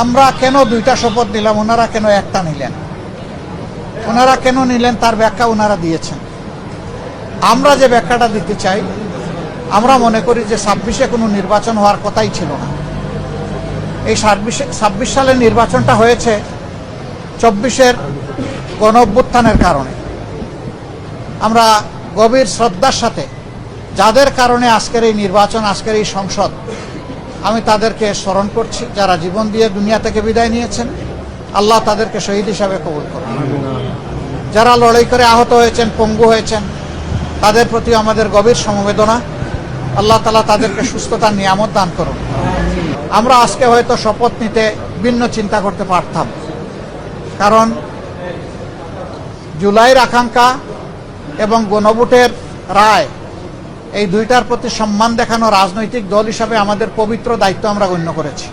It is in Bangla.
আমরা কেন দুইটা শপথ নিলাম, ওনারা কেন একটা নিলেন, ওনারা কেন নিলেন তার ব্যাখ্যা ওনারা দিয়েছেন। আমরা যে ব্যাখ্যাটা দিতে চাই, আমরা মনে করি যে 26-এ কোনো নির্বাচন হওয়ার কথাই ছিল না। এই 26 সালের নির্বাচনটা হয়েছে 24-এর গণঅভ্যুত্থানের কারণে। আমরা গভীর শ্রদ্ধার সাথে যাদের কারণে আজকের এই নির্বাচন, আজকের এই সংসদ, আমি তাদেরকে স্মরণ করছি, যারা জীবন দিয়ে দুনিয়া থেকে বিদায় নিয়েছেন। আল্লাহ তাদেরকে শহীদ হিসাবে কবুল করুন। যারা লড়াই করে আহত হয়েছেন, পঙ্গু হয়েছেন, তাদের প্রতি আমাদের গভীর সমবেদনা। আল্লাহ তাআলা তাদেরকে সুস্থতার নিয়ামত দান করুন। আমরা আজকে হয়তো শপথ নিতে ভিন্ন চিন্তা করতে পারতাম, কারণ জুলাইয়ের আকাঙ্ক্ষা এবং গণভোটের রায়, এই দুইটার প্রতি সম্মান দেখানো রাজনৈতিক দল হিসাবে আমাদের পবিত্র দায়িত্ব আমরা গণ্য করেছি।